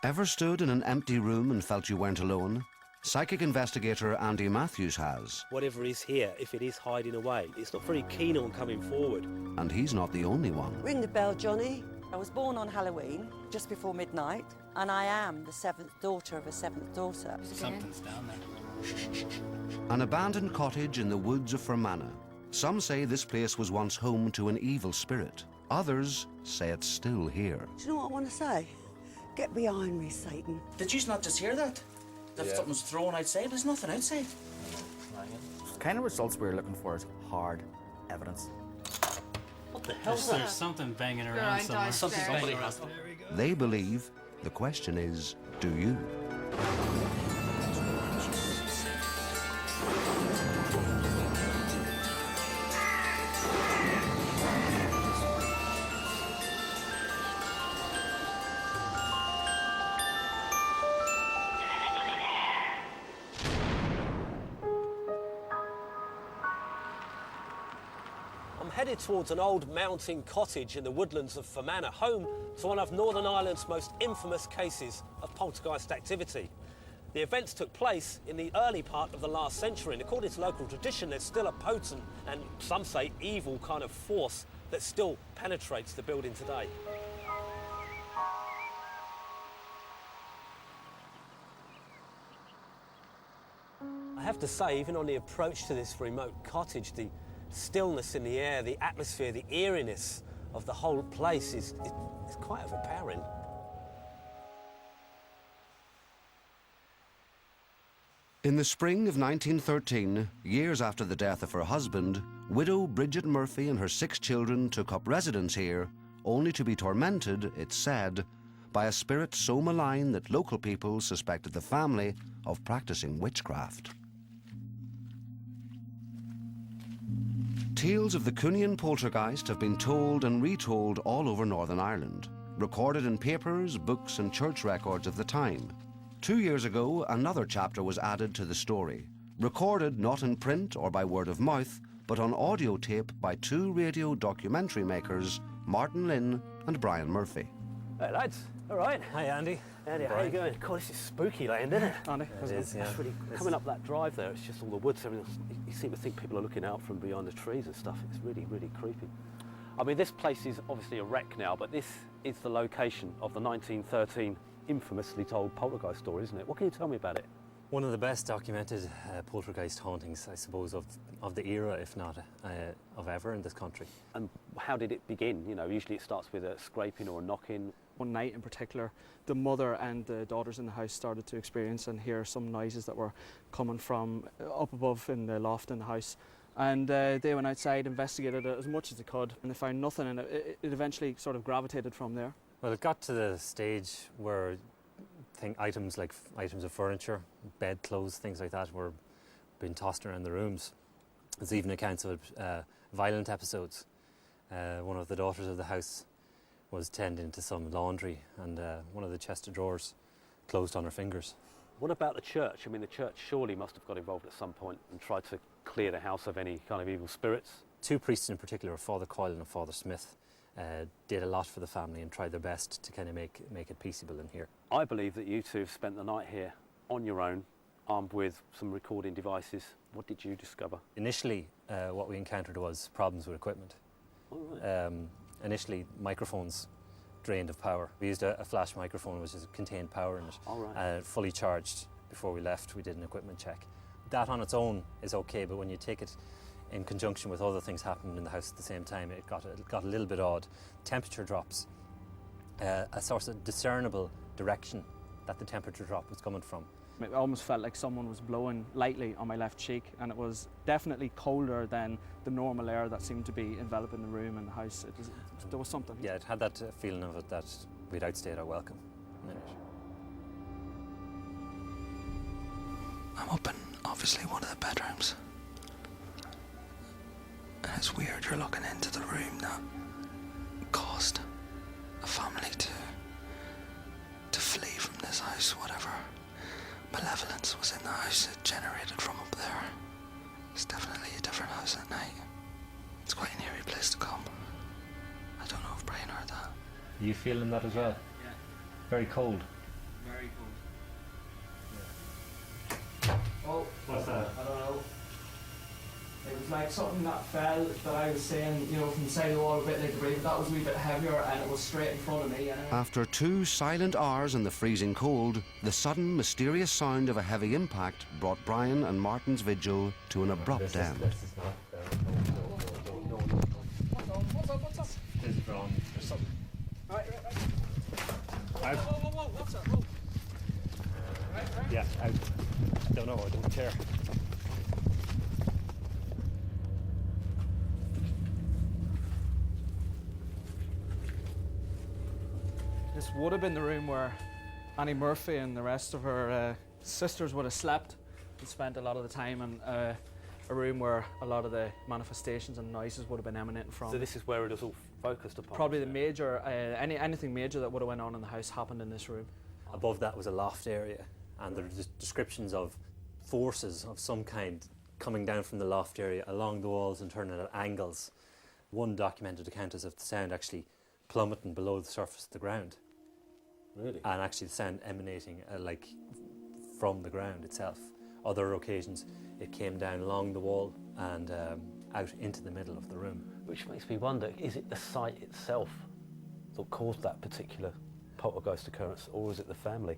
Ever stood in an empty room and felt you weren't alone? Psychic investigator Andy Matthews has. Whatever is here, if it is hiding away, it's not very keen on coming forward. And he's not the only one. Ring the bell, Johnny. I was born on Halloween, just before midnight, and I am the seventh daughter of a seventh daughter. Something's down there. An abandoned cottage in the woods of Fermanagh. Some say this place was once home to an evil spirit. Others say it's still here. Do you know what I want to say? Get behind me, Satan. Did you not just hear that? That something was thrown outside? There's nothing outside. The kind of results we were looking for is hard evidence. What the hell? There's something banging around somewhere. Something somebody has. They believe. The question is, do you? Headed towards an old mountain cottage in the woodlands of Fermanagh, home to one of Northern Ireland's most infamous cases of poltergeist activity. The events took place in the early part of the last century, and according to local tradition, there's still a potent and, some say, evil kind of force that still penetrates the building today. I have to say, even on the approach to this remote cottage, the stillness in the air, the atmosphere, the eeriness of the whole place is quite overpowering. In the spring of 1913, years after the death of her husband, widow Bridget Murphy and her 6 children took up residence here, only to be tormented, it's said, by a spirit so malign that local people suspected the family of practicing witchcraft. Tales of the Cooneen Poltergeist have been told and retold all over Northern Ireland, recorded in papers, books and church records of the time. 2 years ago, another chapter was added to the story, recorded not in print or by word of mouth, but on audio tape by 2 radio documentary makers, Martin Lynn and Brian Murphy. Hey lads, all right? Hey Andy. Andy, how you going? God, this is spooky land, isn't it? Andy, It is, yeah. It's really, coming up that drive there, it's just all the woods, everything. You seem to think people are looking out from behind the trees and stuff. It's really, really creepy. I mean, this place is obviously a wreck now, but this is the location of the 1913 infamously told poltergeist story, isn't it? What can you tell me about it? One of the best documented poltergeist hauntings, I suppose, of the era, if not of ever in this country. And how did it begin? You know, usually it starts with a scraping or a knocking. One night in particular, the mother and the daughters in the house started to experience and hear some noises that were coming from up above in the loft in the house. And they went outside, investigated it as much as they could, and they found nothing, and it eventually sort of gravitated from there. Well, it got to the stage where items like items of furniture, bedclothes, things like that were being tossed around the rooms. There's even accounts of violent episodes. One of the daughters of the house was tending to some laundry, and one of the chest of drawers closed on her fingers. What about the church? I mean, the church surely must have got involved at some point and tried to clear the house of any kind of evil spirits. 2 priests in particular, Father Coyle and Father Smith, did a lot for the family and tried their best to kind of make it peaceable in here. I believe that you two have spent the night here on your own, armed with some recording devices. What did you discover? Initially, what we encountered was problems with equipment. All right. Initially, microphones drained of power. We used a flash microphone which contained power in it. All right. Fully charged. Before we left, we did an equipment check. That on its own is okay, but when you take it in conjunction with other things happening in the house at the same time, it got a little bit odd. Temperature drops, a sort of discernible direction that the temperature drop was coming from. It almost felt like someone was blowing lightly on my left cheek, and it was definitely colder than the normal air that seemed to be enveloping the room and the house. There was something. Yeah, it had that feeling of it that we'd outstayed our welcome. I'm up in obviously one of the bedrooms. And it's weird, you're looking into the room that caused a family to flee from this house. Whatever malevolence was in the house, it generated from up there. It's definitely a different house at night. It's quite an eerie place to come. I don't know if Brian heard that. Are you feeling that as well? Yeah. Very cold. Very cool. Oh, What's that? I don't know. It was like something that fell that I was saying, you know, from the side of the wall a bit like the debris, but that was a wee bit heavier and it was straight in front of me. After 2 silent hours in the freezing cold, the sudden mysterious sound of a heavy impact brought Brian and Martin's vigil to an abrupt end. This is not. No. What's up? There's drawn. There's something. Right. Whoa, what's up? Whoa. Right. Yeah, I don't know. I don't care. This would have been the room where Annie Murphy and the rest of her sisters would have slept and spent a lot of the time, and a room where a lot of the manifestations and noises would have been emanating from. So this is where it was all focused upon? Probably the major, anything major that would have went on in the house happened in this room. Above that was a loft area, and there are descriptions of forces of some kind coming down from the loft area along the walls and turning at angles. One documented account is of the sound actually plummeting below the surface of the ground. Really? And actually the sound emanating like from the ground itself. Other occasions it came down along the wall and out into the middle of the room. Which makes me wonder, is it the site itself that caused that particular poltergeist occurrence, or is it the family?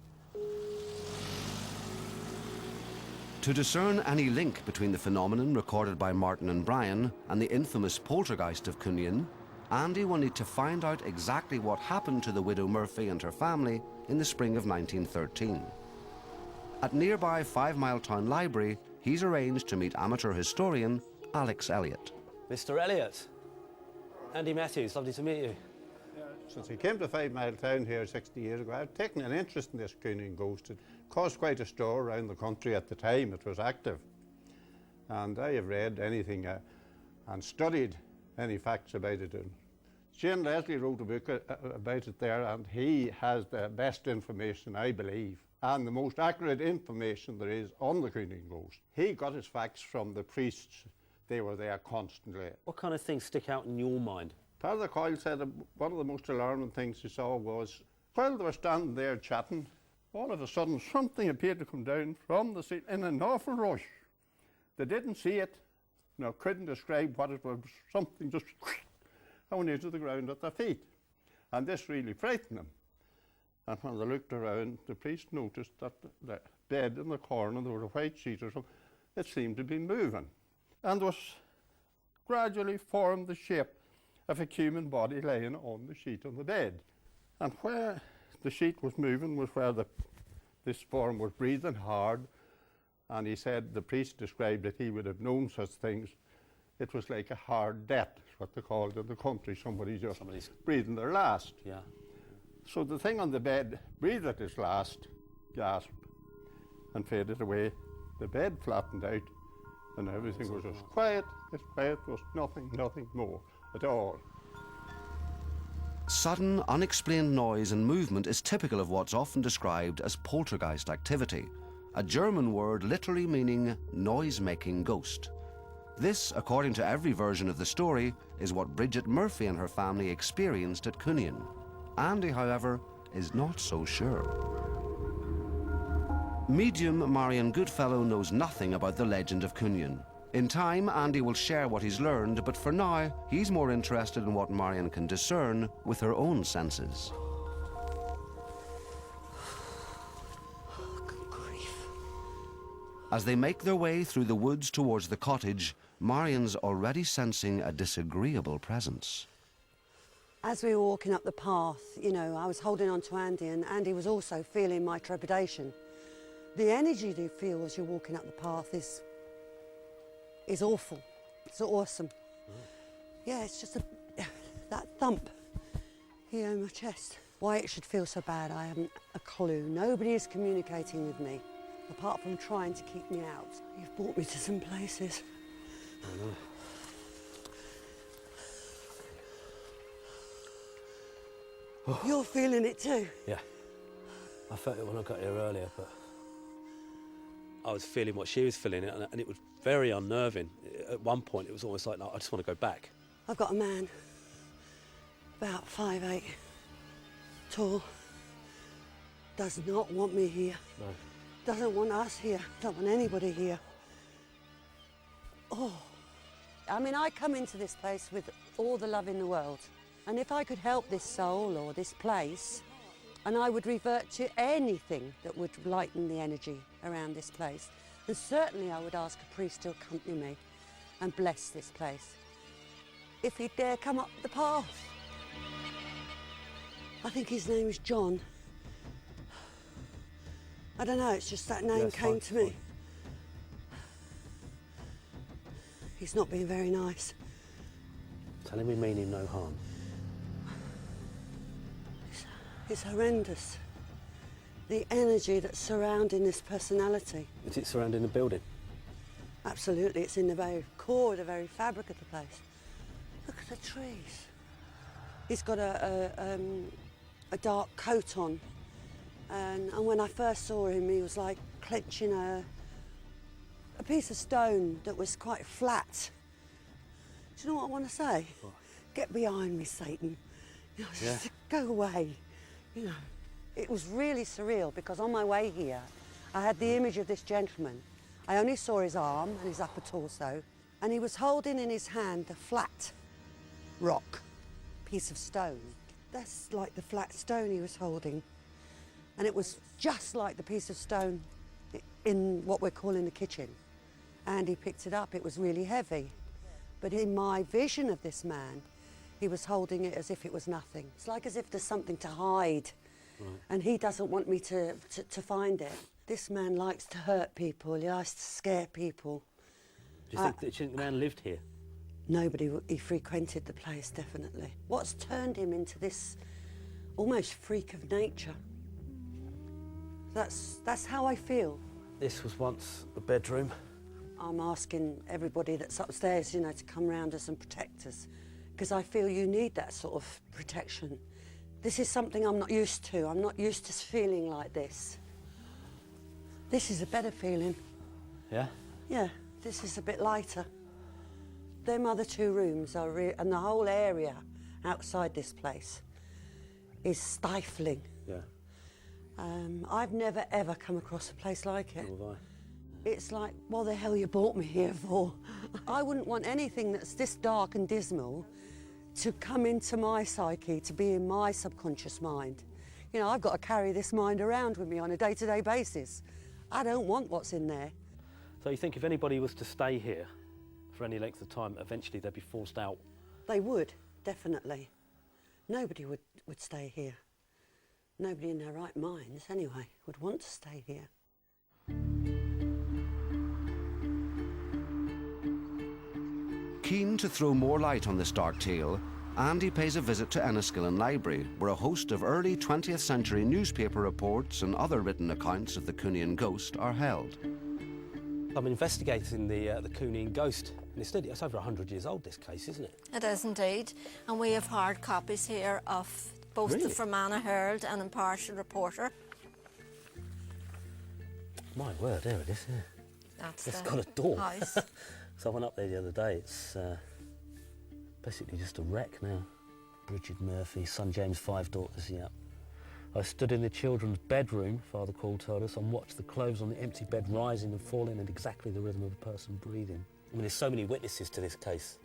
To discern any link between the phenomenon recorded by Martin and Brian and the infamous poltergeist of Cooneen, Andy will need to find out exactly what happened to the widow Murphy and her family in the spring of 1913. At nearby 5 Mile Town Library, he's arranged to meet amateur historian Alex Elliott. Mr. Elliott, Andy Matthews, lovely to meet you. Since I came to 5 Mile Town here 60 years ago, I've taken an interest in this Cooneen ghost. It caused quite a stir around the country at the time it was active. And I have read anything and studied any facts about it. And Shane Leslie wrote a book about it there, and he has the best information, I believe, and the most accurate information there is on the Cooneen ghost. He got his facts from the priests. They were there constantly. What kind of things stick out in your mind? Father Coyle said one of the most alarming things he saw was, while they were standing there chatting, all of a sudden something appeared to come down from the ceiling in an awful rush. They didn't see it, couldn't describe what it was. Something just went into the ground at their feet. And this really frightened them. And when they looked around, the priest noticed that the bed in the corner, there was a white sheet or something, it seemed to be moving. And was gradually formed the shape of a human body laying on the sheet on the bed. And where the sheet was moving was where this form was breathing hard. And he said, the priest described it, he would have known such things. It was like a hard death, what they called in the country, somebody's breathing their last. Yeah. So the thing on the bed breathed at its last, gasped, and faded away. The bed flattened out, and everything was as quiet was nothing more at all. Sudden, unexplained noise and movement is typical of what's often described as poltergeist activity, a German word literally meaning noise-making ghost. This, according to every version of the story, is what Bridget Murphy and her family experienced at Cooneen. Andy, however, is not so sure. Medium Marion Goodfellow knows nothing about the legend of Cooneen. In time, Andy will share what he's learned, but for now, he's more interested in what Marion can discern with her own senses. Good grief. As they make their way through the woods towards the cottage, Marion's already sensing a disagreeable presence. As we were walking up the path, I was holding on to Andy, and Andy was also feeling my trepidation. The energy you feel as you're walking up the path is awful. It's awesome. Yeah, it's just that thump here in my chest. Why it should feel so bad, I haven't a clue. Nobody is communicating with me, apart from trying to keep me out. You've brought me to some places. I know. You're feeling it too? Yeah. I felt it when I got here earlier, but I was feeling what she was feeling, and it was very unnerving. At one point, it was almost like, no, I just want to go back. I've got a man, about 5'8", tall, does not want me here. No. Doesn't want us here. Don't want anybody here. Oh. I mean, I come into this place with all the love in the world. And if I could help this soul or this place, and I would revert to anything that would lighten the energy around this place, then certainly I would ask a priest to accompany me and bless this place. If he'd dare come up the path. I think his name is John. I don't know, it's just that name came to me. He's not being very nice. Tell him we mean him no harm. It's horrendous. The energy that's surrounding this personality. Is it surrounding the building? Absolutely, it's in the very core, the very fabric of the place. Look at the trees. He's got a dark coat on, and when I first saw him, he was like clenching a piece of stone that was quite flat. Do you know what I want to say? What? Get behind me, Satan. You know, just go away. You know, it was really surreal because on my way here, I had the image of this gentleman. I only saw his arm and his upper torso, and he was holding in his hand a flat rock piece of stone. That's like the flat stone he was holding. And it was just like the piece of stone in what we're calling the kitchen. And he picked it up, it was really heavy. But in my vision of this man, he was holding it as if it was nothing. It's like as if there's something to hide. Right. And he doesn't want me to find it. This man likes to hurt people, he likes to scare people. Do you think the man lived here? Nobody, he frequented the place, definitely. What's turned him into this almost freak of nature? That's how I feel. This was once a bedroom. I'm asking everybody that's upstairs, you know, to come round us and protect us, because I feel you need that sort of protection. This is something I'm not used to. I'm not used to feeling like this. This is a better feeling. Yeah? Yeah, this is a bit lighter. Them other two rooms are and the whole area outside this place is stifling. Yeah. I've never ever come across a place like it. Nor have I. It's like, what the hell you brought me here for? I wouldn't want anything that's this dark and dismal to come into my psyche, to be in my subconscious mind. You know, I've got to carry this mind around with me on a day-to-day basis. I don't want what's in there. So you think if anybody was to stay here for any length of time, eventually they'd be forced out? They would, definitely. Nobody would stay here. Nobody in their right minds, anyway, would want to stay here. Keen to throw more light on this dark tale, Andy pays a visit to Enniskillen Library, where a host of early 20th century newspaper reports and other written accounts of the Cooneen ghost are held. I'm investigating the Cooneen ghost in the studio. It's over 100 years old, this case, isn't it? It is indeed, and we have hard copies here of both the Fermanagh Herald and Impartial Reporter. My word, there it is, yeah. It's got a door. House. So I went up there the other day. It's basically just a wreck now. Bridget Murphy, son James, 5 daughters, yeah. I stood in the children's bedroom, Father Call told us, and watched the clothes on the empty bed rising and falling at exactly the rhythm of a person breathing. I mean, there's so many witnesses to this case.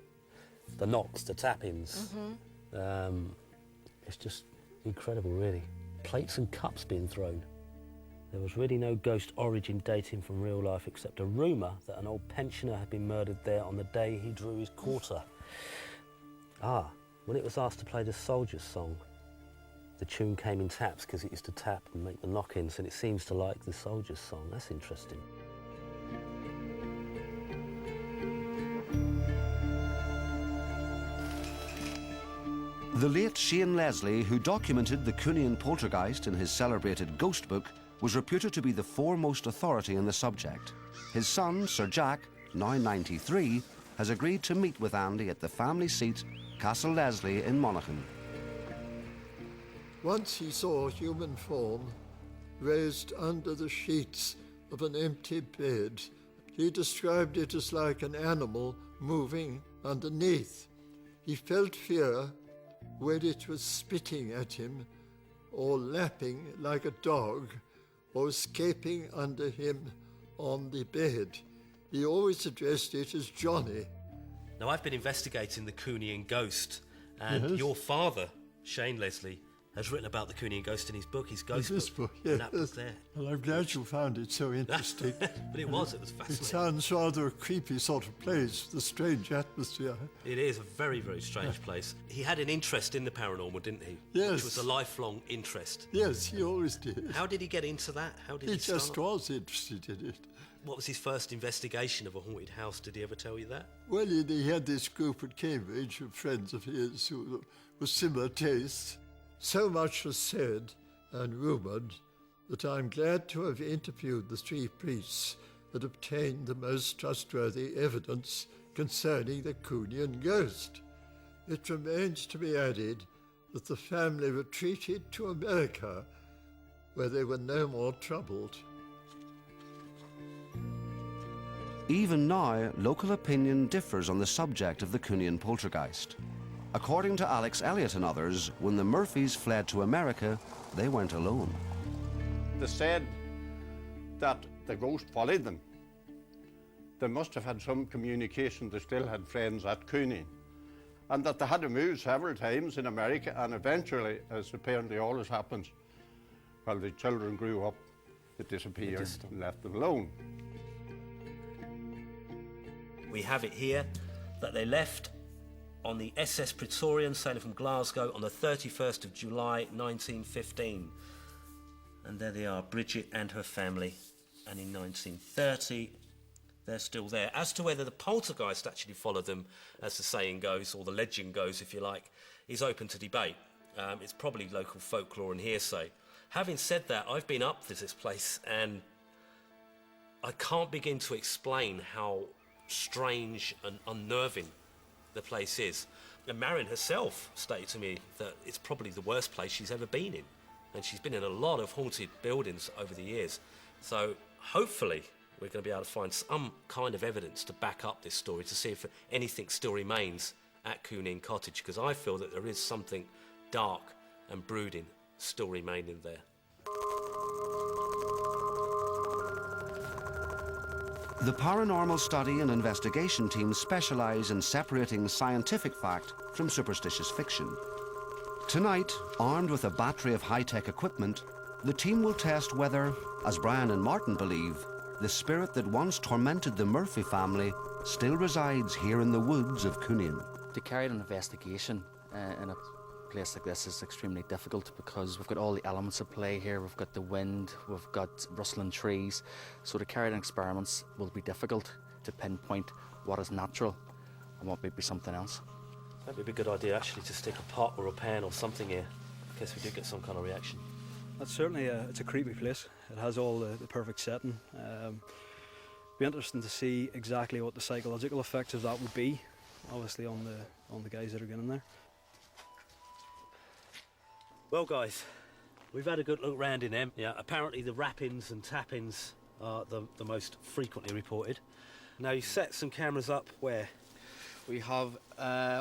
The knocks, the tap-ins. It's just incredible, really. Plates and cups being thrown. There was really no ghost origin dating from real life except a rumour that an old pensioner had been murdered there on the day he drew his quarter. When it was asked to play the Soldier's Song, the tune came in taps because it used to tap and make the knock-ins, and it seems to like the Soldier's Song. That's interesting. The late Shane Leslie, who documented the Cooneen Poltergeist in his celebrated Ghost Book, was reputed to be the foremost authority in the subject. His son, Sir Jack, now 93, has agreed to meet with Andy at the family seat, Castle Leslie in Monaghan. Once he saw a human form raised under the sheets of an empty bed. He described it as like an animal moving underneath. He felt fear when it was spitting at him or lapping like a dog, or escaping under him on the bed. He always addressed it as Johnny. Now, I've been investigating the Cooneen ghost, and Yes. your father, Shane Leslie, has written about the Cooneen ghost in his book, his ghost This book. book, yes. And that was there. Well, I'm glad you found it so interesting. But it was It fascinating. sounds rather a creepy sort of place, the strange atmosphere. It is a very, very strange place. He had an interest in the paranormal, didn't he? Yes. Which was a lifelong interest. Yes, he always did. How did he get into that? How did he just start? was interested in it. What was his first investigation of a haunted house? Did he ever tell you that? Well, he had this group at Cambridge of friends of his who were similar tastes. So much was said and rumoured that I'm glad to have interviewed the three priests and obtained the most trustworthy evidence concerning the Cooneen ghost. It remains to be added that the family retreated to America, where they were no more troubled. Even now, local opinion differs on the subject of the Cooneen Poltergeist. According to Alex Elliott and others, when the Murphys fled to America, they went alone. They said that the ghost followed them. They must have had some communication. They still had friends at Cooneen. And that they had to move several times in America, and eventually, as apparently always happens, while the children grew up, it disappeared and left them alone. We have it here that they left on the SS Praetorian sailing from Glasgow on the 31st of July 1915. And there they are, Bridget and her family. And in 1930, they're still there. As to whether the poltergeist actually followed them, as the saying goes, or the legend goes, if you like, is open to debate. It's probably local folklore and hearsay. Having said that, I've been up to this place and I can't begin to explain how strange and unnerving the place is. And Marion herself stated to me that it's probably the worst place she's ever been in. And she's been in a lot of haunted buildings over the years. So hopefully we're going to be able to find some kind of evidence to back up this story, to see if anything still remains at Cooneen Cottage, because I feel that there is something dark and brooding still remaining there. The paranormal study and investigation teams specialise in separating scientific fact from superstitious fiction. Tonight, armed with a battery of high-tech equipment, the team will test whether, as Brian and Martin believe, the spirit that once tormented the Murphy family still resides here in the woods of Cooneen. To carry out an investigation in a place like this is extremely difficult because we've got all the elements at play here. We've got the wind, we've got rustling trees. So to carry out experiments will be difficult to pinpoint what is natural and what may be something else. That'd be a good idea, actually, to stick a pot or a pan or something here, in case we do get some kind of reaction. That's certainly it's a creepy place. It has all the perfect setting. Be interesting to see exactly what the psychological effects of that would be, obviously on the guys that are getting there. Well, guys, we've had a good look round in them. Yeah, apparently the rappings and tappings are the most frequently reported. Now, you set some cameras up where? We have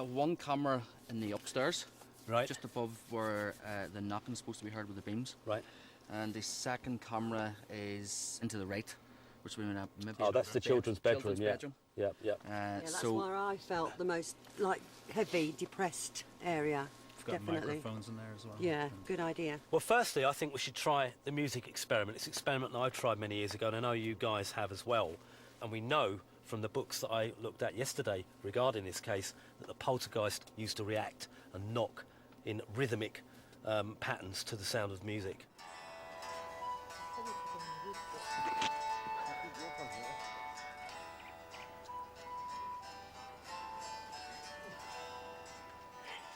one camera in the upstairs, right, just above where the knocking is supposed to be heard with the beams. Right. And the second camera is into the right, which we maybe. Oh, that's the children's bedroom. Yeah. Yeah. Yeah, that's where I felt the most heavy, depressed area. Got Definitely. microphones in there as well. Yeah, good idea. Well, firstly, I think we should try the music experiment. It's an experiment that I tried many years ago, and I know you guys have as well. And we know from the books that I looked at yesterday regarding this case that the poltergeist used to react and knock in rhythmic patterns to the sound of music.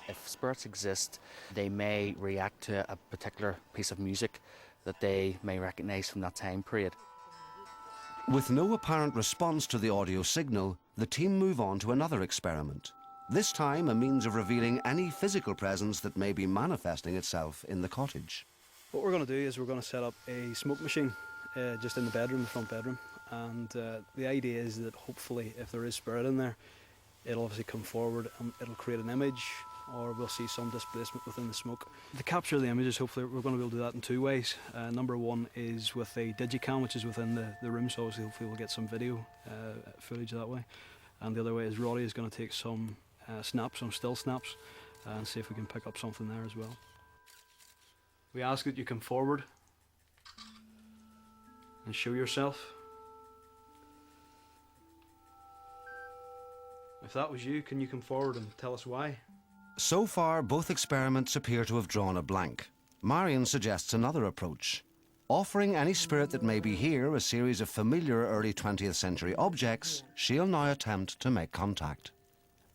If spirits exist, they may react to a particular piece of music that they may recognise from that time period. With no apparent response to the audio signal, the team move on to another experiment. This time a means of revealing any physical presence that may be manifesting itself in the cottage. What we're going to do is we're going to set up a smoke machine just in the bedroom, the front bedroom. And the idea is that hopefully if there is spirit in there, it'll obviously come forward and it'll create an image or we'll see some displacement within the smoke. To capture the images, hopefully we're going to be able to do that in two ways. Number one is with a digicam, which is within the room, so obviously hopefully we'll get some video footage that way. And the other way is Roddy is going to take some snaps, some still snaps, and see if we can pick up something there as well. We ask that you come forward and show yourself. If that was you, can you come forward and tell us why? So far, both experiments appear to have drawn a blank. Marion suggests another approach, offering any spirit that may be here a series of familiar early 20th century objects. She'll now attempt to make contact.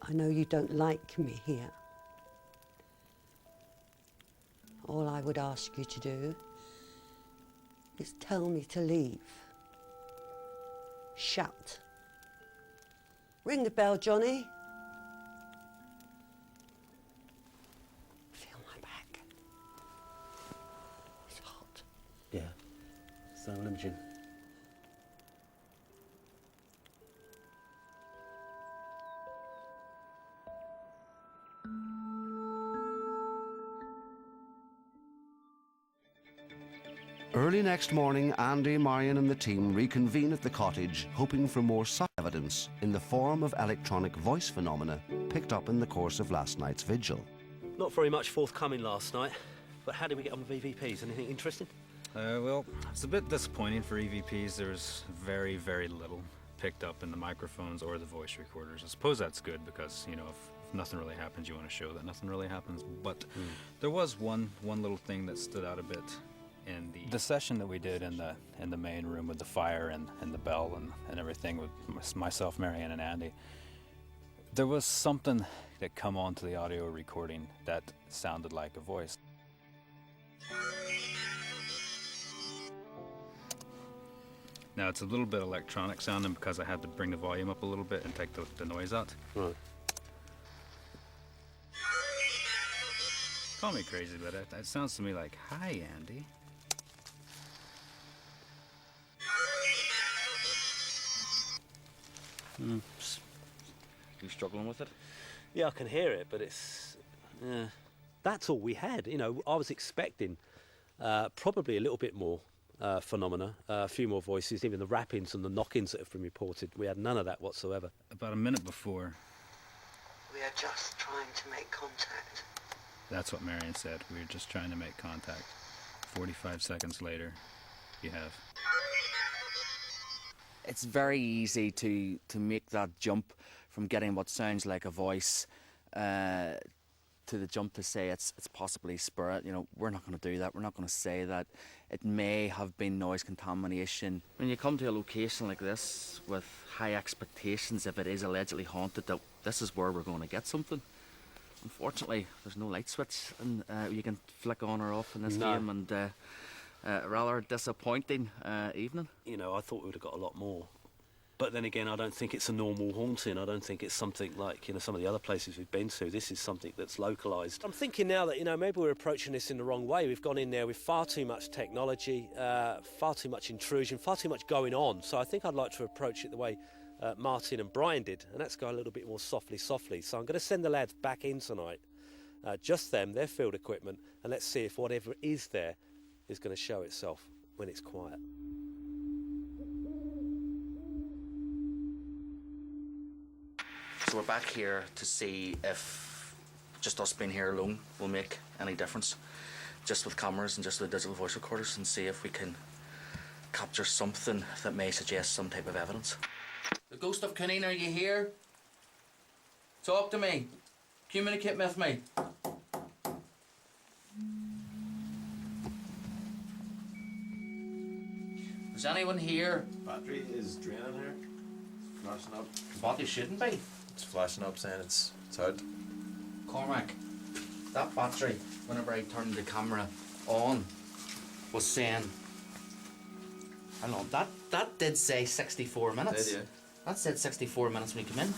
I know you don't like me here. All I would ask you to do is tell me to leave. Shout. Ring the bell, Johnny. Feel my back. It's hot. Yeah. So imagine. Early next morning, Andy, Marion and the team reconvene at the cottage, hoping for more such evidence in the form of electronic voice phenomena picked up in the course of last night's vigil. Not very much forthcoming last night, but how did we get on with EVPs? Anything interesting? Well, it's a bit disappointing for EVPs. There's very, very little picked up in the microphones or the voice recorders. I suppose that's good because, you know, if nothing really happens, you want to show that nothing really happens. But there was one little thing that stood out a bit in the session that we did in the main room with the fire and the bell and everything with myself, Marianne, and Andy. There was something that come onto the audio recording that sounded like a voice. Now it's a little bit electronic sounding because I had to bring the volume up a little bit and take the noise out. Right. Call me crazy, but it sounds to me like, "Hi, Andy." You struggling with it? Yeah, I can hear it, but it's... that's all we had. You know, I was expecting probably a little bit more phenomena, a few more voices, even the rappings and the knockings that have been reported. We had none of that whatsoever. About a minute before, We are just trying to make contact. that's what Marion said. We were just trying to make contact. 45 seconds later, you have. It's very easy to make that jump from getting what sounds like a voice to the jump to say it's possibly spirit. You know, we're not going to do that. We're not going to say that. It may have been noise contamination. When you come to a location like this with high expectations, if it is allegedly haunted, that this is where we're going to get something. Unfortunately, there's no light switch and you can flick on or off in this game, and rather disappointing evening. You know, I thought we would have got a lot more. But then again, I don't think it's a normal haunting. I don't think it's something like, you know, some of the other places we've been to. This is something that's localised. I'm thinking now that, you know, maybe we're approaching this in the wrong way. We've gone in there with far too much technology, far too much intrusion, far too much going on. So I think I'd like to approach it the way Martin and Brian did, and that's go a little bit more softly. So I'm going to send the lads back in tonight, just them, their field equipment, and let's see if whatever is there is going to show itself when it's quiet. So we're back here to see if just us being here alone will make any difference, just with cameras and just with digital voice recorders, and see if we can capture something that may suggest some type of evidence. The ghost of Cooneen, are you here? Talk to me. Communicate with me. Is anyone here? Battery is draining here. Flashing up. Battery shouldn't be. It's flashing up saying it's out. Cormac, that battery, whenever I turned the camera on, was saying, hang on, that did say 64 minutes. Did, yeah. That said 64 minutes when you come in.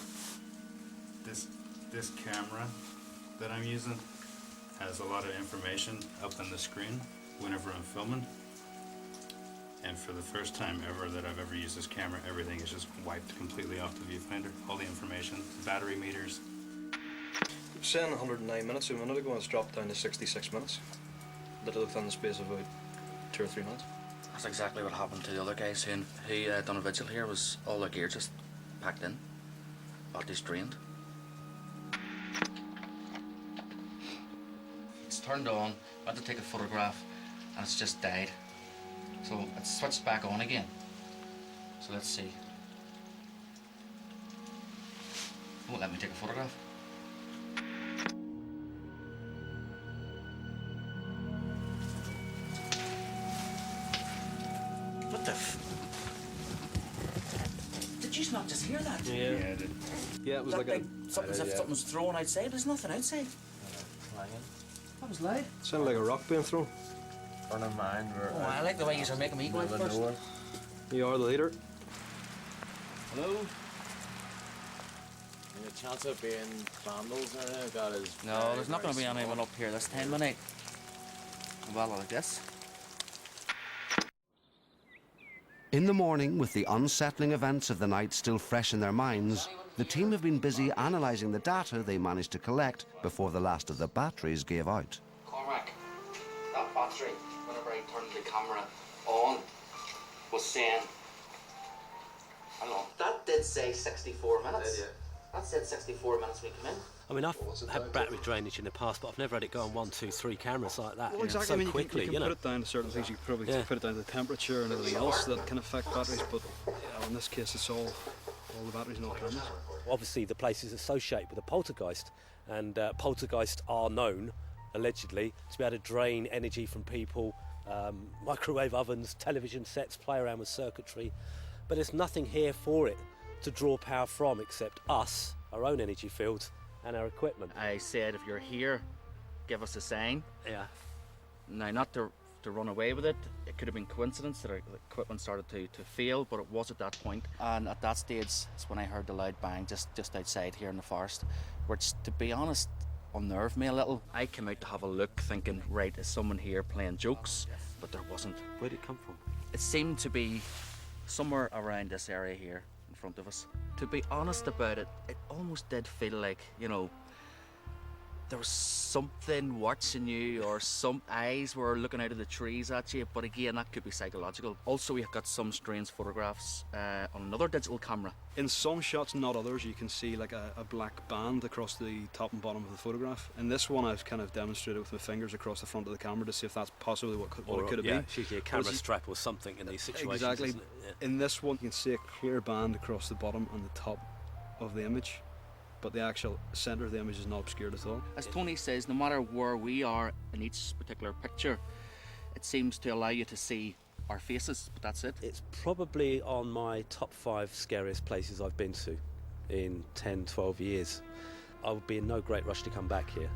This camera that I'm using has a lot of information up on the screen whenever I'm filming. And for the first time ever that I've ever used this camera, everything is just wiped completely off the viewfinder. All the information, battery meters. saying 109 minutes a minute ago, and it's dropped down to 66 minutes. Literally within the space of about 2 or 3 minutes. That's exactly what happened to the other guys who done a vigil here. Was all their gear just packed in, bodies drained. It's turned on, went to take a photograph, and it's just died. So it's switched back on again. So let's see. It won't let me take a photograph. What the Did you not just hear that? Yeah, I did. Yeah, it was like something as if something was thrown outside. There's nothing outside. That was loud. Sounded like a rock being thrown. On a mind. Oh, I like the way you're making me go out first. You are the leader. Hello? Any chance of being vandals or anything? God, is No, there's not going to be anyone up here this time of night. Well, like this. In the morning, with the unsettling events of the night still fresh in their minds, the team have been busy analysing the data they managed to collect before the last of the batteries gave out. Cormac, that battery, whenever I turned the camera on, was saying, hang on, that did say 64 minutes. That said 64 minutes when we come in. I mean, I've had battery drainage in the past, but I've never had it go on 1, 2, 3 cameras like that. Well, exactly. So I mean, quickly, you can put it down to certain things. You can probably put it down to the temperature and everything else that can affect batteries. But in this case, it's all the batteries and all cameras. Obviously, the place is associated with a poltergeist, and poltergeists are known, allegedly, to be able to drain energy from people, microwave ovens, television sets, play around with circuitry. But there's nothing here for it to draw power from except us, our own energy fields, and our equipment. I said, if you're here, give us a sign. Yeah. Now, not to run away with it. It could have been coincidence that our equipment started to fail, but it was at that point. And at that stage, it's when I heard the loud bang just outside here in the forest, which, to be honest, unnerved me a little. I came out to have a look thinking, right, is someone here playing jokes? But there wasn't. Where did it come from? It seemed to be somewhere around this area here in front of us. To be honest about it, it almost did feel like, you know, there was something watching you, or some eyes were looking out of the trees at you, but again, that could be psychological. Also, we have got some strange photographs on another digital camera. In some shots, not others, you can see like a black band across the top and bottom of the photograph. In this one, I've kind of demonstrated with my fingers across the front of the camera to see if that's possibly what it could have been. It's usually a camera strap or something in these situations. Exactly. Isn't it? Yeah. In this one, you can see a clear band across the bottom and the top of the image, but the actual centre of the image is not obscured at all. As Tony says, no matter where we are in each particular picture, it seems to allow you to see our faces, but that's it. It's probably on my top 5 scariest places I've been to in 10, 12 years. I would be in no great rush to come back here.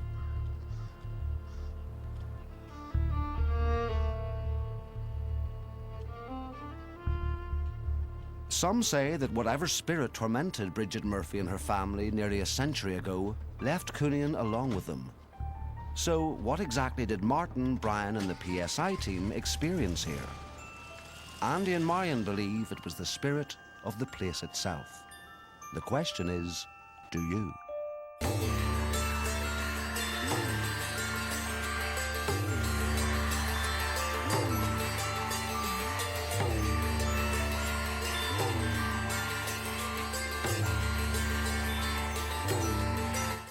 Some say that whatever spirit tormented Bridget Murphy and her family nearly a century ago left Cooneen along with them. So what exactly did Martin, Brian and the PSI team experience here? Andy and Marion believe it was the spirit of the place itself. The question is, do you?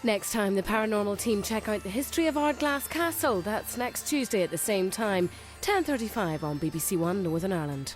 Next time, the Paranormal team check out the history of Ardglass Castle. That's next Tuesday at the same time, 10:35 on BBC One Northern Ireland.